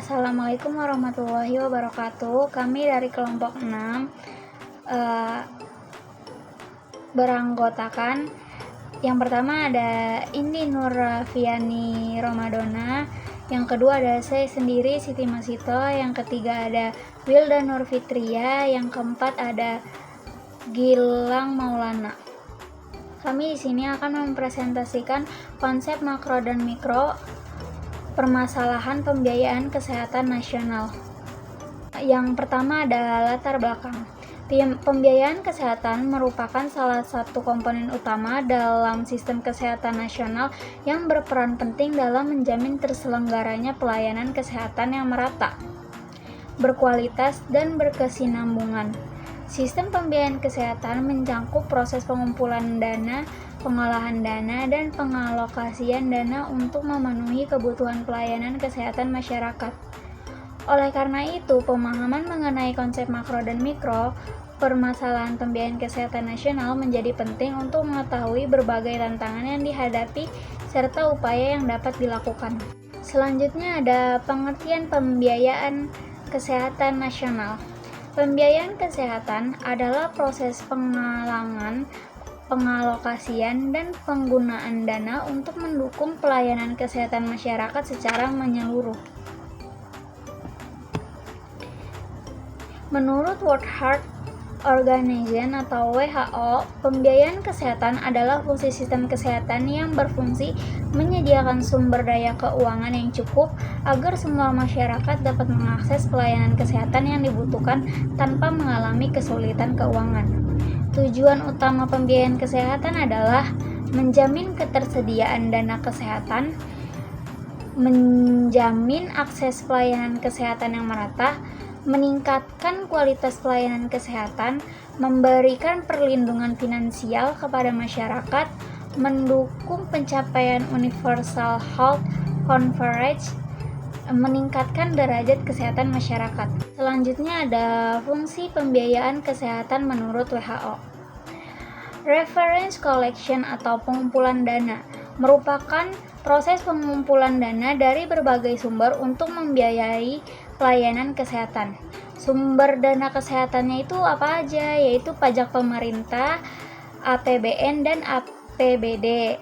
Assalamualaikum warahmatullahi wabarakatuh. Kami dari kelompok 6 beranggotakan yang pertama ada Indi Nurfiani Romadona, yang kedua ada saya sendiri Siti Masito, yang ketiga ada Wilda Nurfitria, yang keempat ada Gilang Maulana. Kami di sini akan mempresentasikan konsep makro dan mikro permasalahan pembiayaan kesehatan nasional. Yang pertama ada latar belakang. Pembiayaan kesehatan merupakan salah satu komponen utama dalam sistem kesehatan nasional yang berperan penting dalam menjamin terselenggaranya pelayanan kesehatan yang merata, berkualitas, dan berkesinambungan. Sistem pembiayaan kesehatan mencakup proses pengumpulan dana, pengolahan dana, dan pengalokasian dana untuk memenuhi kebutuhan pelayanan kesehatan masyarakat. Oleh karena itu, pemahaman mengenai konsep makro dan mikro permasalahan pembiayaan kesehatan nasional menjadi penting untuk mengetahui berbagai tantangan yang dihadapi serta upaya yang dapat dilakukan. Selanjutnya ada pengertian pembiayaan kesehatan nasional. Pembiayaan kesehatan adalah proses penggalangan, pengalokasian, dan penggunaan dana untuk mendukung pelayanan kesehatan masyarakat secara menyeluruh. Menurut World Health Organization atau WHO, pembiayaan kesehatan adalah fungsi sistem kesehatan yang berfungsi menyediakan sumber daya keuangan yang cukup agar semua masyarakat dapat mengakses pelayanan kesehatan yang dibutuhkan tanpa mengalami kesulitan keuangan. Tujuan utama pembiayaan kesehatan adalah menjamin ketersediaan dana kesehatan, menjamin akses pelayanan kesehatan yang merata, meningkatkan kualitas pelayanan kesehatan, memberikan perlindungan finansial kepada masyarakat, mendukung pencapaian universal health coverage, meningkatkan derajat kesehatan masyarakat. Selanjutnya ada fungsi pembiayaan kesehatan menurut WHO. Reference collection atau pengumpulan dana merupakan proses pengumpulan dana dari berbagai sumber untuk membiayai pelayanan kesehatan. Sumber dana kesehatannya itu apa aja? Yaitu pajak pemerintah, APBN, dan APBD.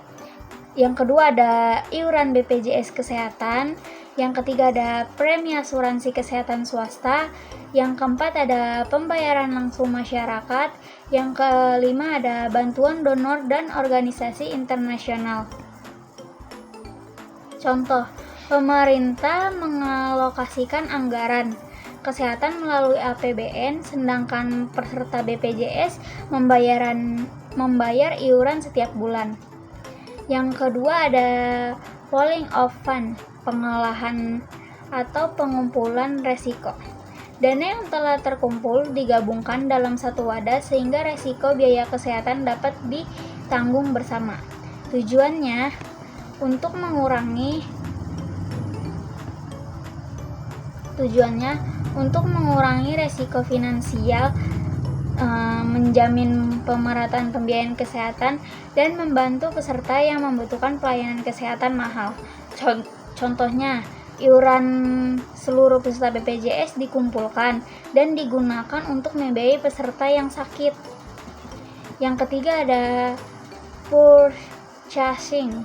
Yang kedua ada iuran BPJS Kesehatan. Yang ketiga ada premi asuransi kesehatan swasta. Yang keempat ada pembayaran langsung masyarakat. Yang kelima ada bantuan donor dan organisasi internasional. Contoh, pemerintah mengalokasikan anggaran kesehatan melalui APBN, sedangkan peserta BPJS membayar iuran setiap bulan. Yang kedua ada pooling of fund, pengolahan atau pengumpulan resiko. Dana yang telah terkumpul digabungkan dalam satu wadah sehingga resiko biaya kesehatan dapat ditanggung bersama. Tujuannya untuk mengurangi resiko finansial, menjamin pemerataan pembiayaan kesehatan, dan membantu peserta yang membutuhkan pelayanan kesehatan mahal. Contohnya, iuran seluruh peserta BPJS dikumpulkan dan digunakan untuk membiayai peserta yang sakit. Yang ketiga ada purchasing,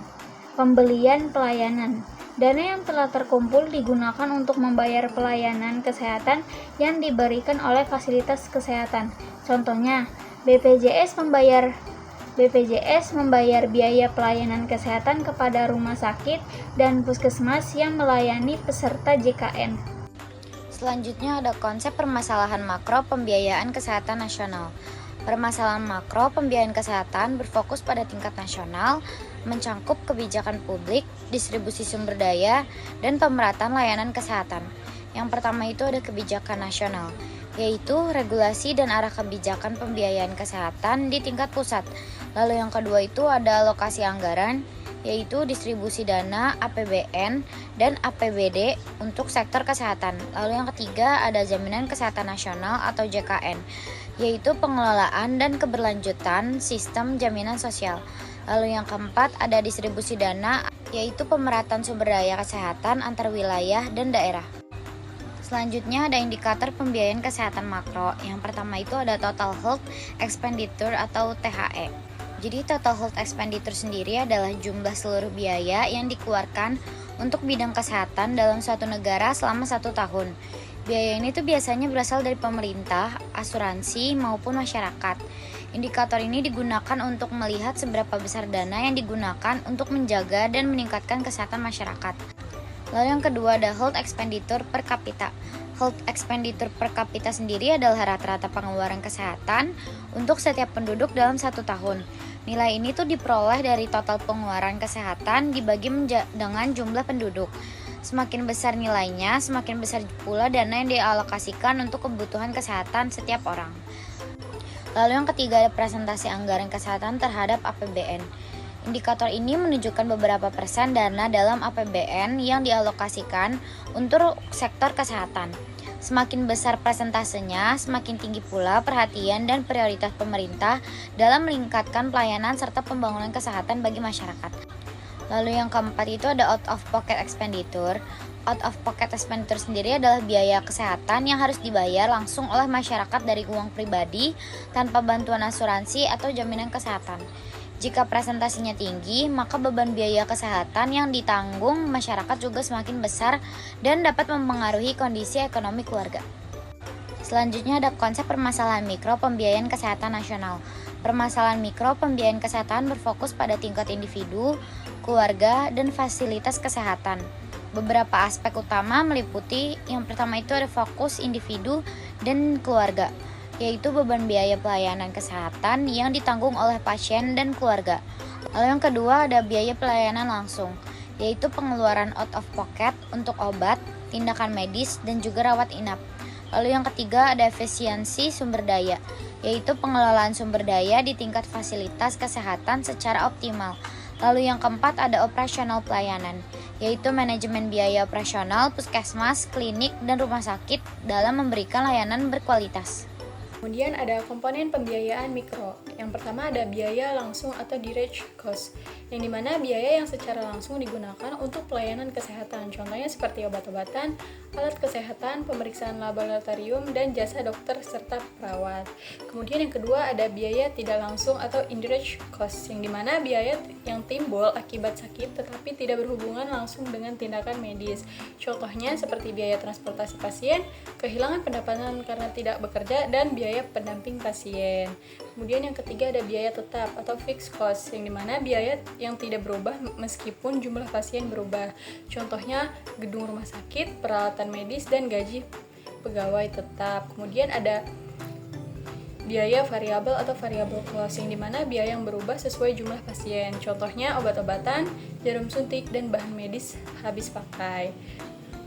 pembelian pelayanan. Dana yang telah terkumpul digunakan untuk membayar pelayanan kesehatan yang diberikan oleh fasilitas kesehatan. Contohnya, BPJS membayar biaya pelayanan kesehatan kepada rumah sakit dan puskesmas yang melayani peserta JKN. Selanjutnya ada konsep permasalahan makro pembiayaan kesehatan nasional. Permasalahan makro pembiayaan kesehatan berfokus pada tingkat nasional, mencakup kebijakan publik, distribusi sumber daya, dan pemerataan layanan kesehatan. Yang pertama itu ada kebijakan nasional, yaitu regulasi dan arah kebijakan pembiayaan kesehatan di tingkat pusat. Lalu yang kedua itu ada alokasi anggaran, yaitu distribusi dana APBN dan APBD untuk sektor kesehatan. Lalu yang ketiga ada jaminan kesehatan nasional atau JKN, yaitu pengelolaan dan keberlanjutan sistem jaminan sosial. Lalu yang keempat ada distribusi dana, yaitu pemerataan sumber daya kesehatan antar wilayah dan daerah. Selanjutnya ada indikator pembiayaan kesehatan makro. Yang pertama itu ada total health expenditure atau THE. Jadi total health expenditure sendiri adalah jumlah seluruh biaya yang dikeluarkan untuk bidang kesehatan dalam suatu negara selama 1 tahun. Biaya ini tuh biasanya berasal dari pemerintah, asuransi, maupun masyarakat. Indikator ini digunakan untuk melihat seberapa besar dana yang digunakan untuk menjaga dan meningkatkan kesehatan masyarakat. Lalu yang kedua ada health expenditure per kapita. Health expenditure per kapita sendiri adalah rata-rata pengeluaran kesehatan untuk setiap penduduk dalam 1 tahun. Nilai ini tuh diperoleh dari total pengeluaran kesehatan dibagi dengan jumlah penduduk. Semakin besar nilainya, semakin besar pula dana yang dialokasikan untuk kebutuhan kesehatan setiap orang. Lalu yang ketiga ada presentasi anggaran kesehatan terhadap APBN. Indikator ini menunjukkan beberapa persen dana dalam APBN yang dialokasikan untuk sektor kesehatan. Semakin besar persentasenya, semakin tinggi pula perhatian dan prioritas pemerintah dalam meningkatkan pelayanan serta pembangunan kesehatan bagi masyarakat. Lalu yang keempat itu ada out of pocket expenditure. Out of pocket expenditure sendiri adalah biaya kesehatan yang harus dibayar langsung oleh masyarakat dari uang pribadi tanpa bantuan asuransi atau jaminan kesehatan. Jika presentasinya tinggi, maka beban biaya kesehatan yang ditanggung masyarakat juga semakin besar dan dapat mempengaruhi kondisi ekonomi keluarga. Selanjutnya ada konsep permasalahan mikro pembiayaan kesehatan nasional. Permasalahan mikro pembiayaan kesehatan berfokus pada tingkat individu, keluarga, dan fasilitas kesehatan. Beberapa aspek utama meliputi yang pertama itu ada fokus individu dan keluarga, yaitu beban biaya pelayanan kesehatan yang ditanggung oleh pasien dan keluarga. Lalu yang kedua ada biaya pelayanan langsung, yaitu pengeluaran out of pocket untuk obat, tindakan medis, dan juga rawat inap. Lalu yang ketiga ada efisiensi sumber daya, yaitu pengelolaan sumber daya di tingkat fasilitas kesehatan secara optimal. Lalu yang keempat ada operasional pelayanan, yaitu manajemen biaya operasional puskesmas, klinik, dan rumah sakit dalam memberikan layanan berkualitas. Kemudian ada komponen pembiayaan mikro. Yang pertama ada biaya langsung atau direct cost, yang dimana biaya yang secara langsung digunakan untuk pelayanan kesehatan. Contohnya seperti obat-obatan, alat kesehatan, pemeriksaan laboratorium, dan jasa dokter serta perawat. Kemudian yang kedua ada biaya tidak langsung atau indirect cost, yang dimana biaya yang timbul akibat sakit tetapi tidak berhubungan langsung dengan tindakan medis. Contohnya seperti biaya transportasi pasien, kehilangan pendapatan karena tidak bekerja, dan biaya pendamping pasien. Kemudian yang ketiga ada biaya tetap atau fixed cost, yang dimana biaya yang tidak berubah meskipun jumlah pasien berubah. Contohnya gedung rumah sakit, peralatan medis, dan gaji pegawai tetap. Kemudian ada biaya variabel atau variable cost, yang dimana biaya yang berubah sesuai jumlah pasien. Contohnya obat-obatan, jarum suntik, dan bahan medis habis pakai.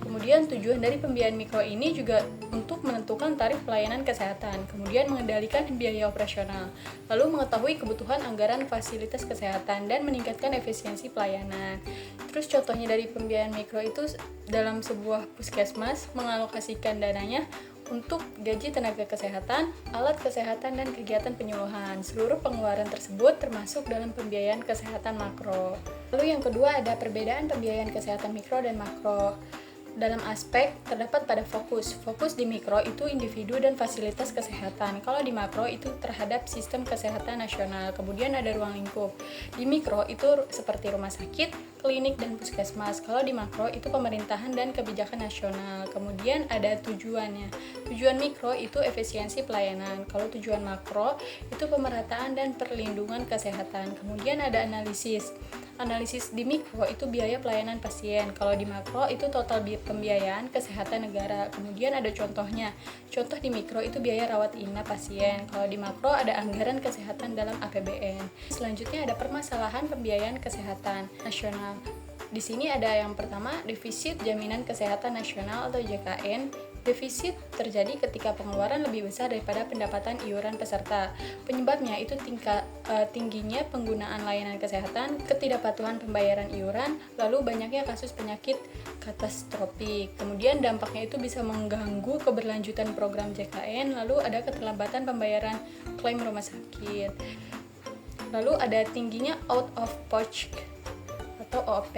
Kemudian tujuan dari pembiayaan mikro ini juga untuk menentukan tarif pelayanan kesehatan, kemudian mengendalikan biaya operasional, lalu mengetahui kebutuhan anggaran fasilitas kesehatan, dan meningkatkan efisiensi pelayanan. Terus contohnya dari pembiayaan mikro itu dalam sebuah puskesmas mengalokasikan dananya untuk gaji tenaga kesehatan, alat kesehatan, dan kegiatan penyuluhan. Seluruh pengeluaran tersebut termasuk dalam pembiayaan kesehatan makro. Lalu yang kedua ada perbedaan pembiayaan kesehatan mikro dan makro. Dalam aspek terdapat pada fokus. Fokus di mikro itu individu dan fasilitas kesehatan. Kalau di makro itu terhadap sistem kesehatan nasional. Kemudian ada ruang lingkup. Di mikro itu seperti rumah sakit, klinik, dan puskesmas. Kalau di makro itu pemerintahan dan kebijakan nasional. Kemudian ada tujuannya. Tujuan mikro itu efisiensi pelayanan. Kalau tujuan makro itu pemerataan dan perlindungan kesehatan. Kemudian ada analisis. Analisis di mikro itu biaya pelayanan pasien. Kalau di makro itu total pembiayaan kesehatan negara. Kemudian ada contohnya. Contoh di mikro itu biaya rawat inap pasien. Kalau di makro ada anggaran kesehatan dalam APBN. Selanjutnya ada permasalahan pembiayaan kesehatan nasional. Di sini ada yang pertama defisit jaminan kesehatan nasional atau JKN. Defisit terjadi ketika pengeluaran lebih besar daripada pendapatan iuran peserta. Penyebabnya itu tingginya penggunaan layanan kesehatan, ketidakpatuhan pembayaran iuran, lalu banyaknya kasus penyakit katastropik. Kemudian dampaknya itu bisa mengganggu keberlanjutan program JKN, lalu ada keterlambatan pembayaran klaim rumah sakit. Lalu ada tingginya out of pocket atau OP.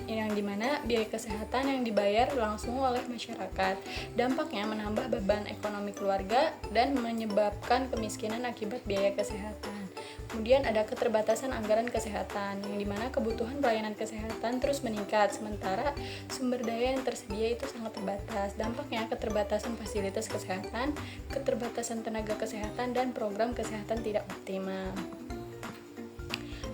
yang dimana biaya kesehatan yang dibayar langsung oleh masyarakat. Dampaknya menambah beban ekonomi keluarga dan menyebabkan kemiskinan akibat biaya kesehatan. Kemudian ada keterbatasan anggaran kesehatan, yang dimana kebutuhan pelayanan kesehatan terus meningkat, sementara sumber daya yang tersedia itu sangat terbatas. Dampaknya keterbatasan fasilitas kesehatan, keterbatasan tenaga kesehatan, dan program kesehatan tidak optimal.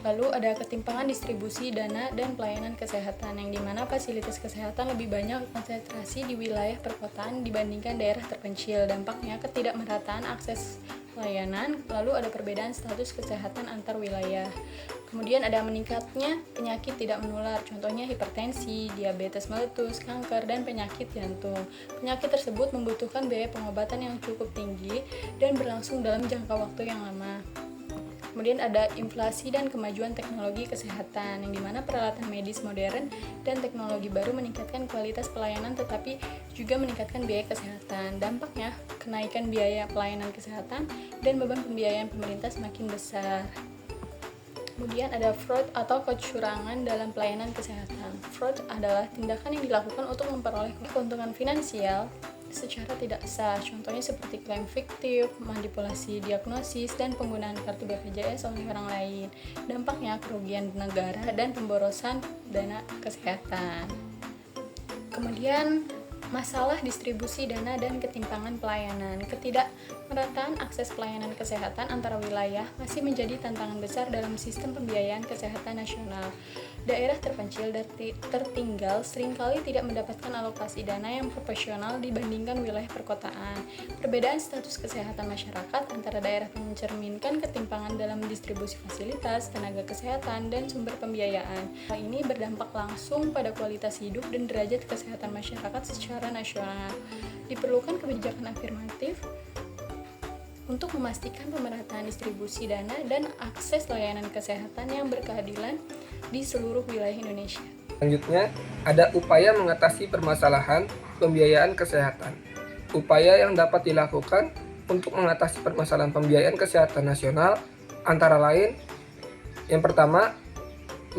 Lalu ada ketimpangan distribusi dana dan pelayanan kesehatan, yang dimana fasilitas kesehatan lebih banyak konsentrasi di wilayah perkotaan dibandingkan daerah terpencil. Dampaknya ketidakmerataan akses pelayanan, lalu ada perbedaan status kesehatan antar wilayah. Kemudian ada meningkatnya penyakit tidak menular, contohnya hipertensi, diabetes meletus, kanker, dan penyakit jantung. Penyakit tersebut membutuhkan biaya pengobatan yang cukup tinggi dan berlangsung dalam jangka waktu yang lama. Kemudian ada inflasi dan kemajuan teknologi kesehatan, yang dimana peralatan medis modern dan teknologi baru meningkatkan kualitas pelayanan tetapi juga meningkatkan biaya kesehatan. Dampaknya kenaikan biaya pelayanan kesehatan dan beban pembiayaan pemerintah semakin besar. Kemudian ada fraud atau kecurangan dalam pelayanan kesehatan. Fraud adalah tindakan yang dilakukan untuk memperoleh keuntungan finansial secara tidak sah, contohnya seperti klaim fiktif, manipulasi diagnosis, dan penggunaan kartu BPJS oleh orang lain. Dampaknya kerugian negara dan pemborosan dana kesehatan. Kemudian masalah distribusi dana dan ketimpangan pelayanan. Ketidakmerataan akses pelayanan kesehatan antara wilayah masih menjadi tantangan besar dalam sistem pembiayaan kesehatan nasional. Daerah terpencil dan tertinggal seringkali tidak mendapatkan alokasi dana yang proporsional dibandingkan wilayah perkotaan. Perbedaan status kesehatan masyarakat antara daerah mencerminkan ketimpangan dalam distribusi fasilitas, tenaga kesehatan, dan sumber pembiayaan. Hal ini berdampak langsung pada kualitas hidup dan derajat kesehatan masyarakat secara nasional. Diperlukan kebijakan afirmatif untuk memastikan pemerataan distribusi dana dan akses layanan kesehatan yang berkeadilan di seluruh wilayah Indonesia. Selanjutnya, ada upaya mengatasi permasalahan pembiayaan kesehatan. Upaya yang dapat dilakukan untuk mengatasi permasalahan pembiayaan kesehatan nasional antara lain, yang pertama,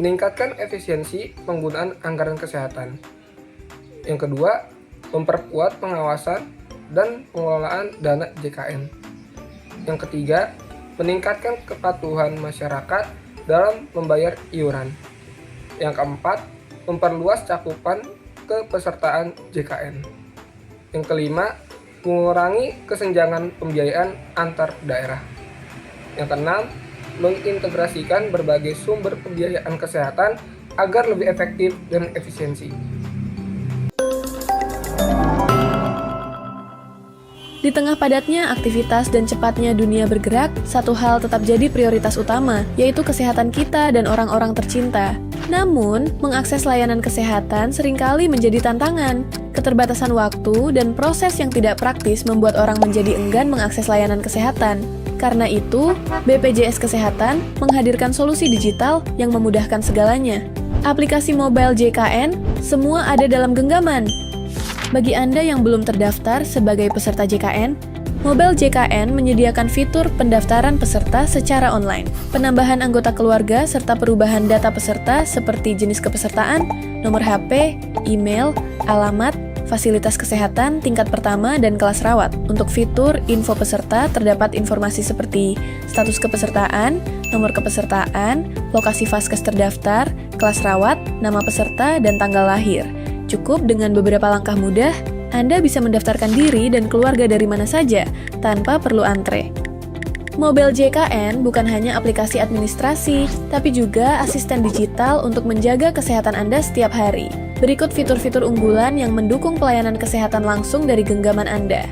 meningkatkan efisiensi penggunaan anggaran kesehatan. Yang kedua, memperkuat pengawasan dan pengelolaan dana JKN. Yang ketiga, meningkatkan kepatuhan masyarakat dalam membayar iuran. Yang keempat, memperluas cakupan kepesertaan JKN. Yang kelima, mengurangi kesenjangan pembiayaan antar daerah. Yang keenam, mengintegrasikan berbagai sumber pembiayaan kesehatan agar lebih efektif dan efisiensi. Di tengah padatnya aktivitas dan cepatnya dunia bergerak, satu hal tetap jadi prioritas utama, yaitu kesehatan kita dan orang-orang tercinta. Namun, mengakses layanan kesehatan seringkali menjadi tantangan. Keterbatasan waktu dan proses yang tidak praktis membuat orang menjadi enggan mengakses layanan kesehatan. Karena itu, BPJS Kesehatan menghadirkan solusi digital yang memudahkan segalanya. Aplikasi mobile JKN, semua ada dalam genggaman. Bagi Anda yang belum terdaftar sebagai peserta JKN, Mobile JKN menyediakan fitur pendaftaran peserta secara online, penambahan anggota keluarga serta perubahan data peserta seperti jenis kepesertaan, nomor HP, email, alamat, fasilitas kesehatan tingkat pertama dan kelas rawat. Untuk fitur info peserta terdapat informasi seperti status kepesertaan, nomor kepesertaan, lokasi vaskes terdaftar, kelas rawat, nama peserta, dan tanggal lahir. Cukup dengan beberapa langkah mudah, Anda bisa mendaftarkan diri dan keluarga dari mana saja, tanpa perlu antre. Mobile JKN bukan hanya aplikasi administrasi, tapi juga asisten digital untuk menjaga kesehatan Anda setiap hari. Berikut fitur-fitur unggulan yang mendukung pelayanan kesehatan langsung dari genggaman Anda.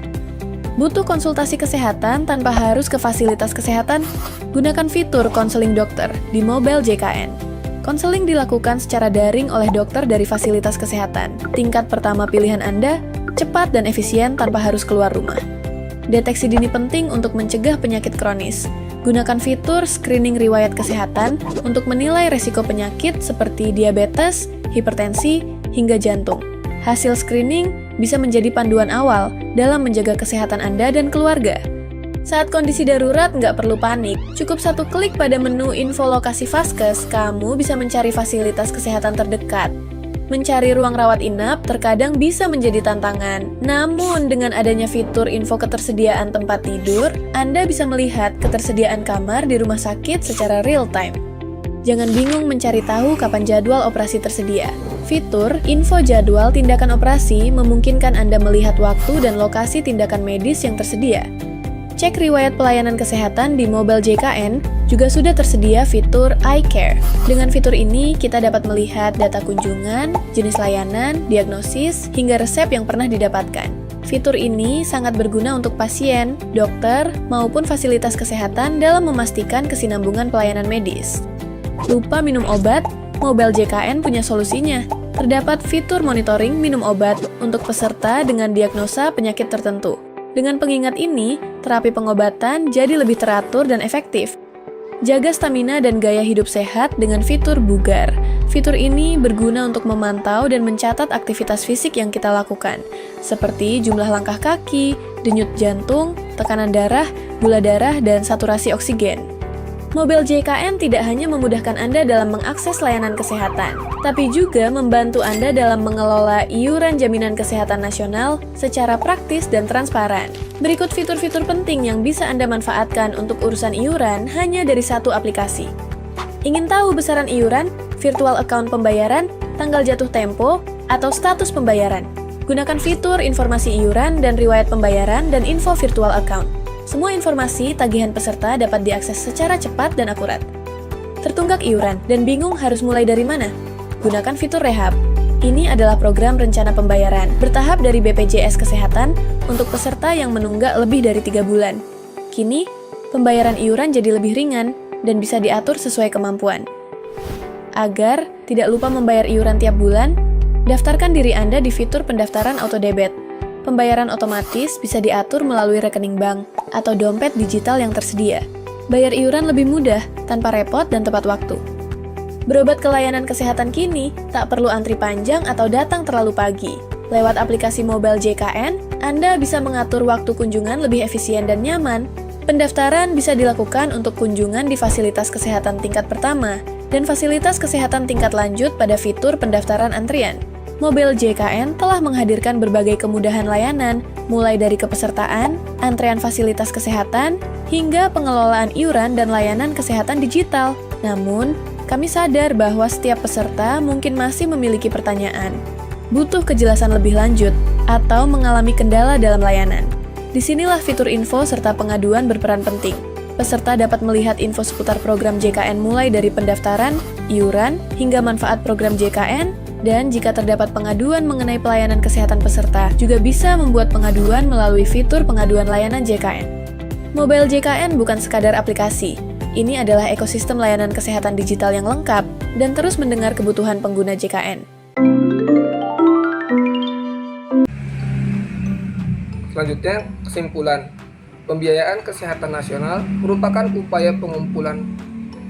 Butuh konsultasi kesehatan tanpa harus ke fasilitas kesehatan? Gunakan fitur konseling dokter di Mobile JKN. Konseling dilakukan secara daring oleh dokter dari fasilitas kesehatan. Tingkat pertama pilihan Anda, cepat dan efisien tanpa harus keluar rumah. Deteksi dini penting untuk mencegah penyakit kronis. Gunakan fitur screening riwayat kesehatan untuk menilai resiko penyakit seperti diabetes, hipertensi, hingga jantung. Hasil screening bisa menjadi panduan awal dalam menjaga kesehatan Anda dan keluarga. Saat kondisi darurat, nggak perlu panik. Cukup satu klik pada menu info lokasi vaskes, kamu bisa mencari fasilitas kesehatan terdekat. Mencari ruang rawat inap terkadang bisa menjadi tantangan. Namun, dengan adanya fitur info ketersediaan tempat tidur, Anda bisa melihat ketersediaan kamar di rumah sakit secara real time. Jangan bingung mencari tahu kapan jadwal operasi tersedia. Fitur info jadwal tindakan operasi memungkinkan Anda melihat waktu dan lokasi tindakan medis yang tersedia. Cek riwayat pelayanan kesehatan di Mobile JKN, juga sudah tersedia fitur iCare. Dengan fitur ini, kita dapat melihat data kunjungan, jenis layanan, diagnosis, hingga resep yang pernah didapatkan. Fitur ini sangat berguna untuk pasien, dokter, maupun fasilitas kesehatan dalam memastikan kesinambungan pelayanan medis. Lupa minum obat? Mobile JKN punya solusinya. Terdapat fitur monitoring minum obat untuk peserta dengan diagnosa penyakit tertentu. Dengan pengingat ini, terapi pengobatan jadi lebih teratur dan efektif. Jaga stamina dan gaya hidup sehat dengan fitur bugar. Fitur ini berguna untuk memantau dan mencatat aktivitas fisik yang kita lakukan, seperti jumlah langkah kaki, denyut jantung, tekanan darah, gula darah, dan saturasi oksigen. Mobile JKN tidak hanya memudahkan Anda dalam mengakses layanan kesehatan, tapi juga membantu Anda dalam mengelola iuran jaminan kesehatan nasional secara praktis dan transparan. Berikut fitur-fitur penting yang bisa Anda manfaatkan untuk urusan iuran hanya dari satu aplikasi. Ingin tahu besaran iuran, virtual account pembayaran, tanggal jatuh tempo, atau status pembayaran? Gunakan fitur informasi iuran dan riwayat pembayaran dan info virtual account. Semua informasi tagihan peserta dapat diakses secara cepat dan akurat. Tertunggak iuran dan bingung harus mulai dari mana? Gunakan fitur Rehab. Ini adalah program rencana pembayaran bertahap dari BPJS Kesehatan untuk peserta yang menunggak lebih dari 3 bulan. Kini, pembayaran iuran jadi lebih ringan dan bisa diatur sesuai kemampuan. Agar tidak lupa membayar iuran tiap bulan, daftarkan diri Anda di fitur pendaftaran autodebit. Pembayaran otomatis bisa diatur melalui rekening bank atau dompet digital yang tersedia. Bayar iuran lebih mudah, tanpa repot dan tepat waktu. Berobat ke layanan kesehatan kini, tak perlu antri panjang atau datang terlalu pagi. Lewat aplikasi Mobile JKN, Anda bisa mengatur waktu kunjungan lebih efisien dan nyaman. Pendaftaran bisa dilakukan untuk kunjungan di fasilitas kesehatan tingkat pertama dan fasilitas kesehatan tingkat lanjut pada fitur pendaftaran antrian. Mobile JKN telah menghadirkan berbagai kemudahan layanan, mulai dari kepesertaan, antrean fasilitas kesehatan, hingga pengelolaan iuran dan layanan kesehatan digital. Namun, kami sadar bahwa setiap peserta mungkin masih memiliki pertanyaan, butuh kejelasan lebih lanjut, atau mengalami kendala dalam layanan. Disinilah fitur info serta pengaduan berperan penting. Peserta dapat melihat info seputar program JKN mulai dari pendaftaran, iuran, hingga manfaat program JKN, dan jika terdapat pengaduan mengenai pelayanan kesehatan peserta, juga bisa membuat pengaduan melalui fitur pengaduan layanan JKN. Mobile JKN bukan sekadar aplikasi. Ini adalah ekosistem layanan kesehatan digital yang lengkap dan terus mendengar kebutuhan pengguna JKN. Selanjutnya, kesimpulan. Pembiayaan kesehatan nasional merupakan upaya pengumpulan,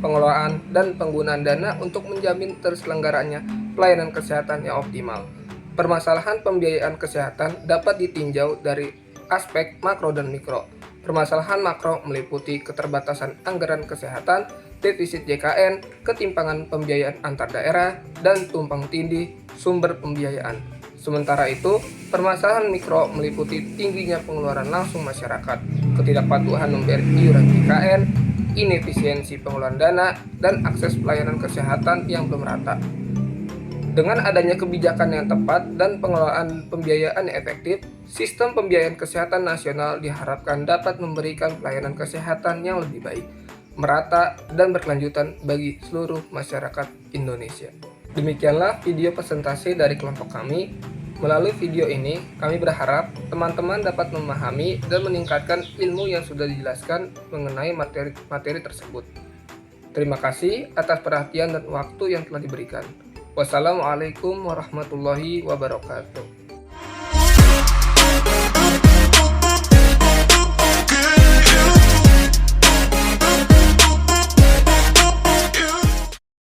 pengelolaan, dan penggunaan dana untuk menjamin terselenggaranya pelayanan kesehatan yang optimal. Permasalahan pembiayaan kesehatan dapat ditinjau dari aspek makro dan mikro. Permasalahan makro meliputi keterbatasan anggaran kesehatan, defisit JKN, ketimpangan pembiayaan antar daerah, dan tumpang tindih sumber pembiayaan. Sementara itu, permasalahan mikro meliputi tingginya pengeluaran langsung masyarakat, ketidakpatuhan membayar iuran JKN, inefisiensi pengelolaan dana, dan akses pelayanan kesehatan yang belum rata. Dengan adanya kebijakan yang tepat dan pengelolaan pembiayaan yang efektif, sistem pembiayaan kesehatan nasional diharapkan dapat memberikan pelayanan kesehatan yang lebih baik, merata, dan berkelanjutan bagi seluruh masyarakat Indonesia. Demikianlah video presentasi dari kelompok kami. Melalui video ini, kami berharap teman-teman dapat memahami dan meningkatkan ilmu yang sudah dijelaskan mengenai materi tersebut. Terima kasih atas perhatian dan waktu yang telah diberikan. Wassalamualaikum warahmatullahi wabarakatuh.